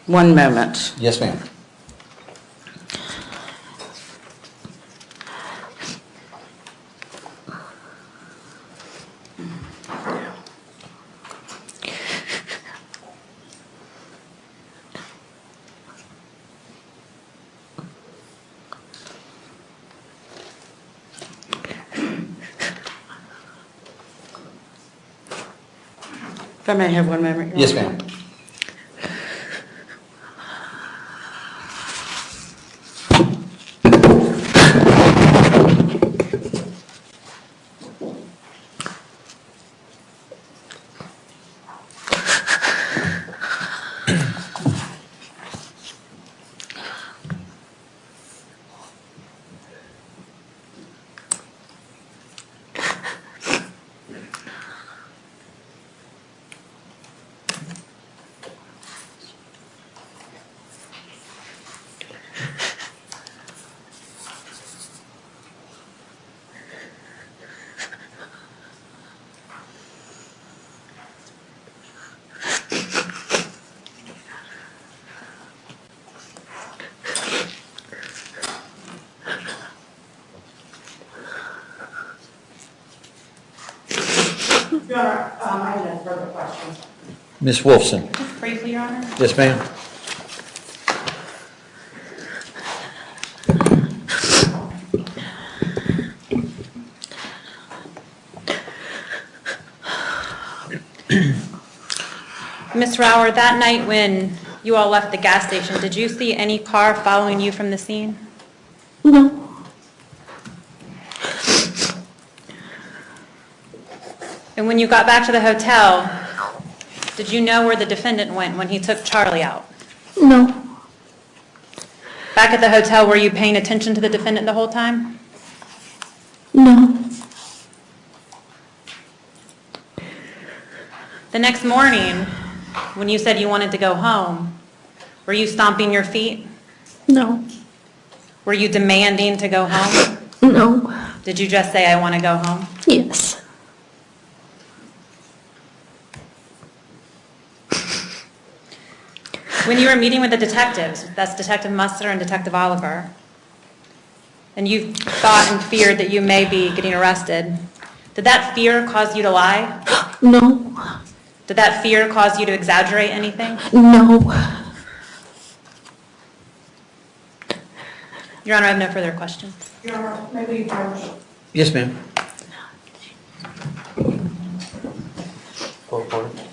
One moment. Yes, ma'am. If I may have 1 moment. Yes, ma'am. Your Honor, I have no further questions. Ms. Wolfson. Just briefly, Your Honor. Yes, ma'am. Ms. Rower, that night when you all left the gas station, did you see any car following you from the scene? No. And when you got back to the hotel, did you know where the defendant went when he took Charlie out? No. Back at the hotel, were you paying attention to the defendant the whole time? No. The next morning, when you said you wanted to go home, were you stomping your feet? No. Were you demanding to go home? No. Did you just say, I want to go home? Yes. When you were meeting with the detectives, that's Detective Muster and Detective Oliver, and you thought and feared that you may be getting arrested, did that fear cause you to lie? No. Did that fear cause you to exaggerate anything? No. Your Honor, I have no further questions. Your Honor, maybe Yes, ma'am. Call for it.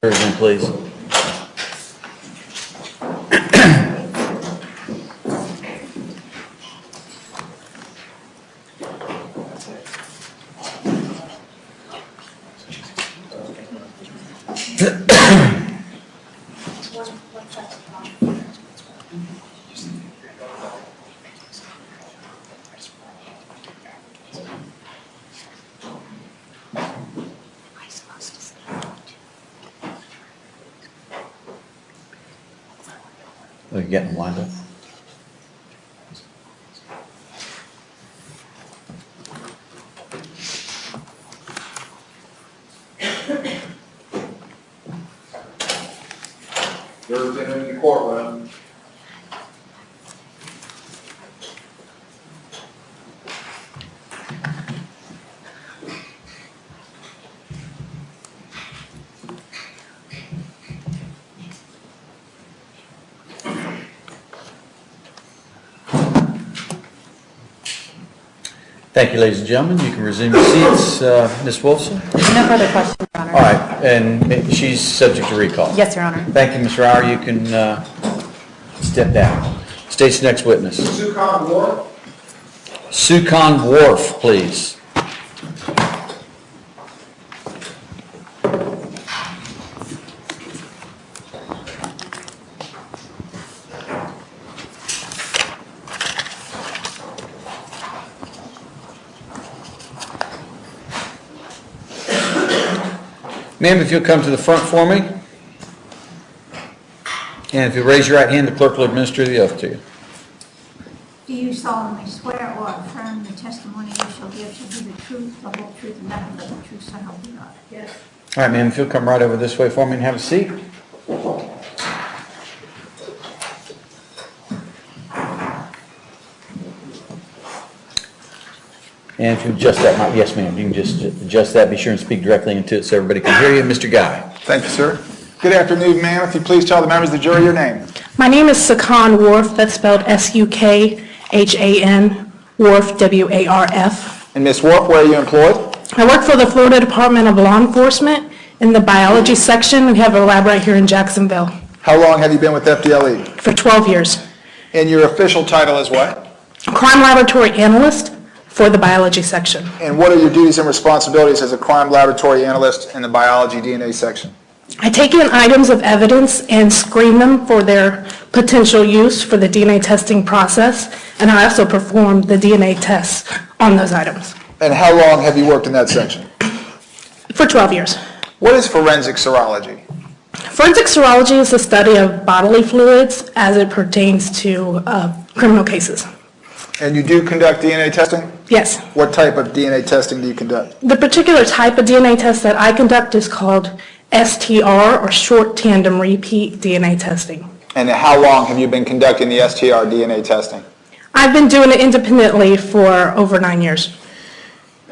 Again, please. Are you getting lined up? Jurors in the courtroom. Thank you, ladies and gentlemen. You can resume your seats. Ms. Wolfson? No further questions, Your Honor. All right, and she's subject to recall. Yes, Your Honor. Thank you, Ms. Rauer. You can step down. State's next witness. Sukon Ward. Sukon Wharf, please. Ma'am, if you'll come to the front for me. And if you'll raise your right hand, the clerk will administer the oath to you. Do you solemnly swear or affirm the testimony you shall give shall be the truth, the whole truth, and nothing but the truth, so help you God? Yes. All right, ma'am, if you'll come right over this way for me and have a seat. And if you adjust that, yes, ma'am, you can just adjust that. Be sure and speak directly into it so everybody can hear you. Mr. Guy. Thank you, sir. Good afternoon, ma'am. If you please tell the members of the jury your name. My name is Sukhan Wharf, that's spelled Sukhan, Wharf, Warf. And Ms. Wolf, where are you employed? I work for the Florida Department of Law Enforcement in the biology section. We have a lab right here in Jacksonville How long have you been with FDLE? for 12 years. And your official title is what? Crime laboratory analyst for the biology section. And what are your duties and responsibilities as a crime laboratory analyst in the biology DNA section? I take in items of evidence and screen them for their potential use for the DNA testing process, and I also perform the DNA tests on those items. And how long have you worked in that section? For 12 years. What is forensic serology? Forensic serology is the study of bodily fluids as it pertains to criminal cases. And you do conduct DNA testing? Yes. What type of DNA testing do you conduct? The particular type of DNA test that I conduct is called STR, or short tandem repeat DNA testing. And how long have you been conducting the STR DNA testing? I've been doing it independently for over 9 years.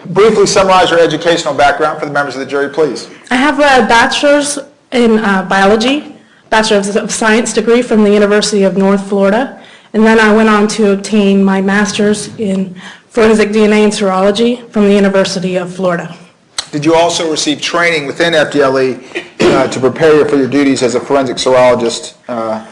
Briefly summarize your educational background for the members of the jury, please. I have a bachelor's in biology, bachelor's of science degree from the University of North Florida, and then I went on to obtain my master's in forensic DNA and serology from the University of Florida. Did you also receive training within FDLE to prepare you for your duties as a forensic serologist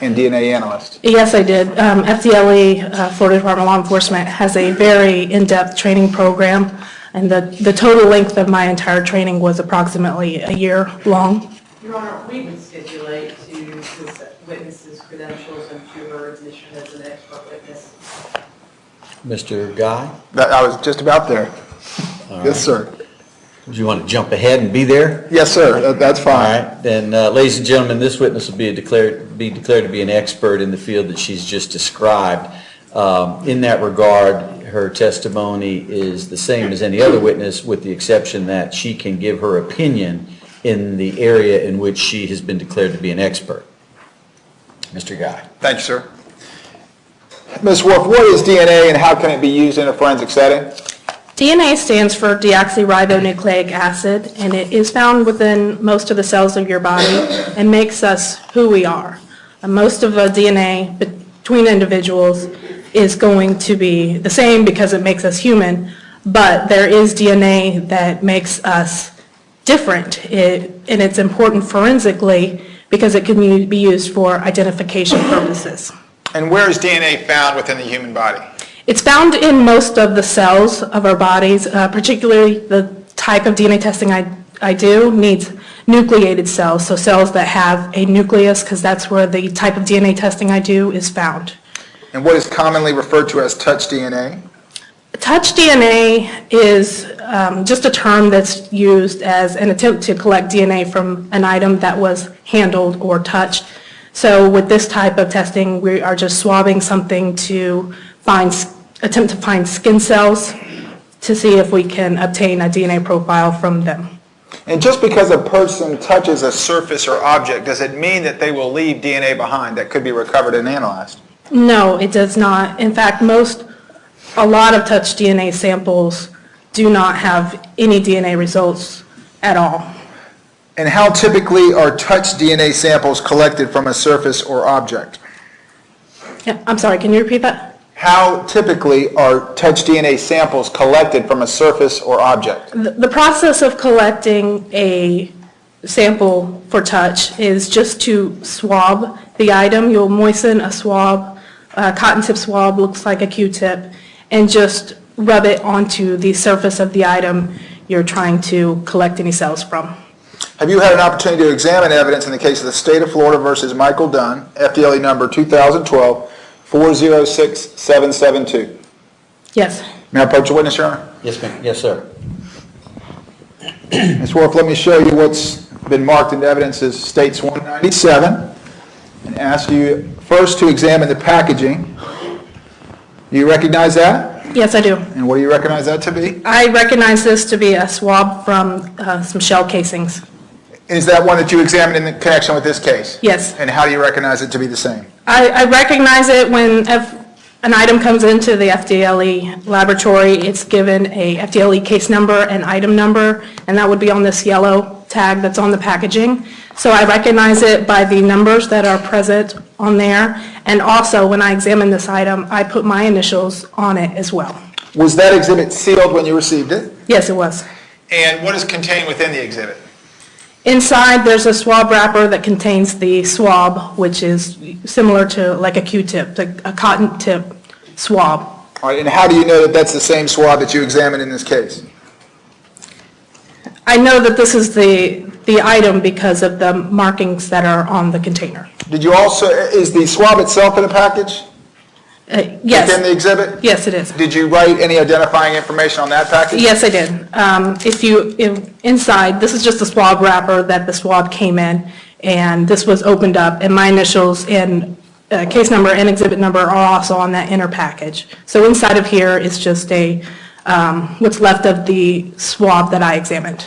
and DNA analyst? Yes, I did. FDLE, Florida Department of Law Enforcement, has a very in-depth training program, and the total length of my entire training was approximately a year long. Your Honor, we would stipulate to this witness's credentials and to her admission as an expert witness. Mr. Guy? I was just about there. Yes, sir. Do you want to jump ahead and be there? Yes, sir. That's All fine. right, then, ladies and gentlemen, this witness will be declared to be an expert in the field that she's just described. In that regard, her testimony is the same as any other witness, with the exception that she can give her opinion in the area in which she has been declared to be an expert. Mr. Guy. Thank you, sir. Ms. Wolf, what is DNA and how can it be used in a forensic setting? DNA stands for deoxyribonucleic acid, and it is found within most of the cells of your body and makes us who we are. Most of the DNA between individuals is going to be the same because it makes us human, but there is DNA that makes us different. It and it's important forensically because it can be used for identification purposes. And where is DNA found within the human body? It's found in most of the cells of our bodies, particularly the type of DNA testing I do needs nucleated cells, so cells that have a nucleus, because that's where the type of DNA testing I do is found. And what is commonly referred to as touch DNA? Touch DNA is just a term that's used as an attempt to collect DNA from an item that was handled or touched. So with this type of testing, we are just swabbing something to attempt to find skin cells to see if we can obtain a DNA profile from them. And just because a person touches a surface or object, does it mean that they will leave DNA behind that could be recovered and analyzed? No, it does not. In fact, a lot of touch DNA samples do not have any DNA results at all. And how typically are touch DNA samples collected from a surface or object? Yeah, I'm sorry, can you repeat that? How typically are touch DNA samples collected from a surface or object? The process of collecting a sample for touch is just to swab the item. You'll moisten a swab, a cotton tip swab, looks like a Q-tip, and just rub it onto the surface of the item you're trying to collect any cells from. Have you had an opportunity to examine evidence in the case of the state of Florida versus Michael Dunn, FDLE number 2012-406772? Yes. May I approach the witness, Your Honor? Yes, ma'am. Yes, sir. Ms. Worf, let me show you what's been marked into evidence as States 197 and ask you first to examine the packaging. Do you recognize that? Yes, I do. And what do you recognize that to be? I recognize this to be a swab from some shell casings. Is that one that you examined in connection with this case? Yes. And how do you recognize it to be the same? I recognize it when an item comes into the FDLE laboratory, it's given a FDLE case number and item number, and that would be on this yellow tag that's on the packaging. So I recognize it by the numbers that are present on there, and also when I examine this item, I put my initials on it as well. Was that exhibit sealed when you received it? Yes, it was. And what is contained within the exhibit? Inside, there's a swab wrapper that contains the swab, which is similar to like a Q-tip, a cotton tip swab. All right, and how do you know that that's the same swab that you examined in this case? I know that this is the item because of the markings that are on the container. Did you also, is the swab itself in a package? Yes. Within the exhibit? Yes, it is. Did you write any identifying information on that package? Yes, I did. Inside, this is just a swab wrapper that the swab came in, and this was opened up, and my initials and case number and exhibit number are also on that inner package. So inside of here is just what's left of the swab that I examined.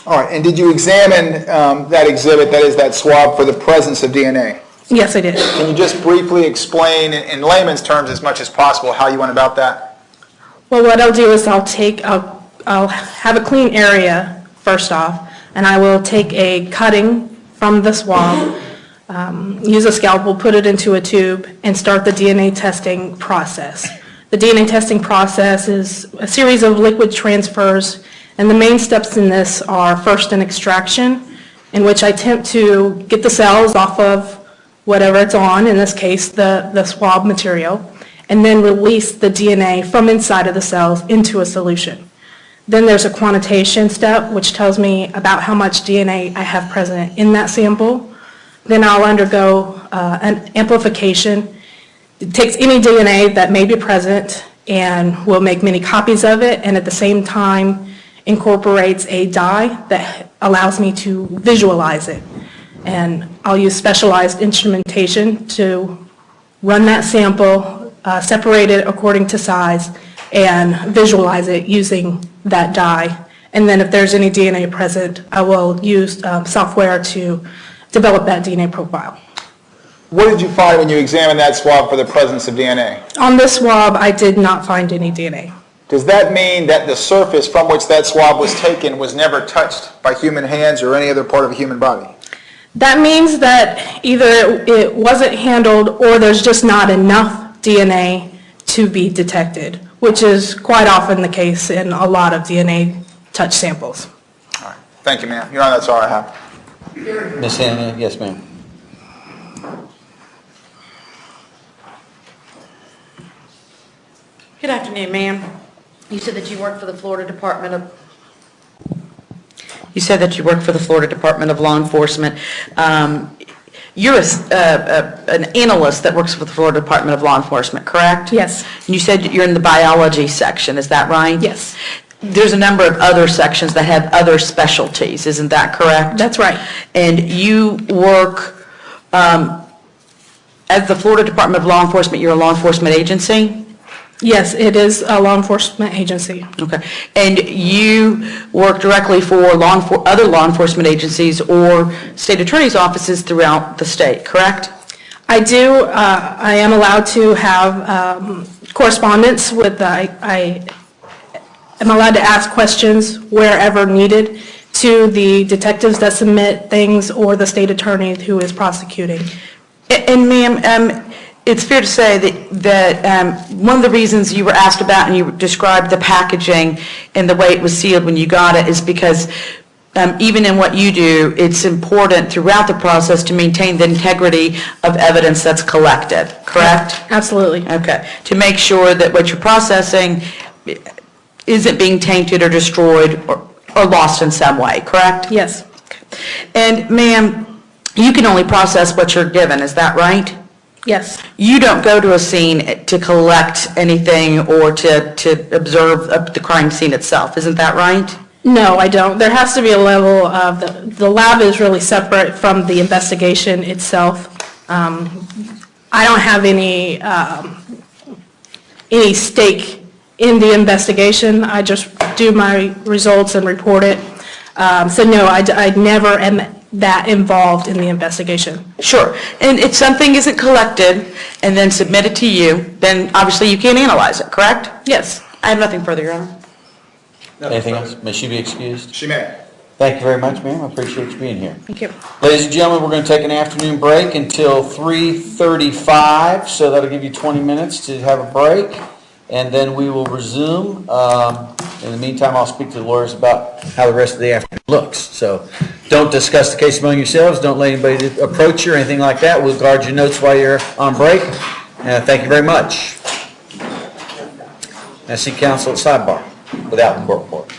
All right, and did you examine that exhibit, that is that swab, for the presence of DNA? Yes, I did. Can you just briefly explain in layman's terms as much as possible how you went about that? Well, what I'll do is I'll have a clean area first off, and I will take a cutting from the swab, use a scalpel, put it into a tube, and start the DNA testing process. The DNA testing process is a series of liquid transfers, and the main steps in this are first an extraction, in which I attempt to get the cells off of whatever it's on, in this case the swab material, and then release the DNA from inside of the cells into a solution. Then there's a quantitation step, which tells me about how much DNA I have present in that sample. Then I'll undergo an amplification. It takes any DNA that may be present and will make many copies of it, and at the same time incorporates a dye that allows me to visualize it. And I'll use specialized instrumentation to run that sample, separate it according to size, and visualize it using that dye. And then if there's any DNA present, I will use software to develop that DNA profile. What did you find when you examined that swab for the presence of DNA? On this swab, I did not find any DNA. Does that mean that the surface from which that swab was taken was never touched by human hands or any other part of a human body? That means that either it wasn't handled or there's just not enough DNA to be detected, which is quite often the case in a lot of DNA touch samples. All right. Thank you, ma'am. Your Honor, that's all I have. Ms. Hannah, yes, ma'am. Good afternoon, ma'am. You said that you work for the Florida Department of... You said that you work for the Florida Department of Law Enforcement. You're an analyst that works for the Florida Department of Law Enforcement, correct? Yes. And you said you're in the biology section, is that right? Yes. There's a number of other sections that have other specialties, isn't that correct? That's right. And you work, as the Florida Department of Law Enforcement, you're a law enforcement agency? Yes, it is a law enforcement agency. Okay. And you work directly for other law enforcement agencies or state attorney's offices throughout the state, correct? I do, I am allowed to have correspondence with, I am allowed to ask questions wherever needed to the detectives that submit things or the state attorney who is prosecuting. And ma'am, it's fair to say that one of the reasons you were asked about and you described the packaging and the way it was sealed when you got it is because even in what you do, it's important throughout the process to maintain the integrity of evidence that's collected, correct? Absolutely. Okay. To make sure that what you're processing isn't being tainted or destroyed or lost in some way, correct? Yes. And ma'am, you can only process what you're given, is that right? Yes. You don't go to a scene to collect anything or to observe the crime scene itself, isn't that right? No, I don't. There has to be a level of, the lab is really separate from the investigation itself. I don't have any stake in the investigation. I just do my results and report it. So no, I never am that involved in the investigation. Sure. And if something isn't collected and then submitted to you, then obviously you can't analyze it, correct? Yes. I have nothing further, Your Honor. Anything else? May she be excused? She may. Thank you very much, ma'am. I appreciate you being here. Thank you. Ladies and gentlemen, we're going to take an afternoon break until 3:35, so that'll give you 20 minutes to have a break, and then we will resume. In the meantime, I'll speak to the lawyers about how the rest of the afternoon looks. So don't discuss the case among yourselves. Don't let anybody approach you or anything like that. We'll guard your notes while you're on break. Thank you very much. I see counsel at sidebar without the court report.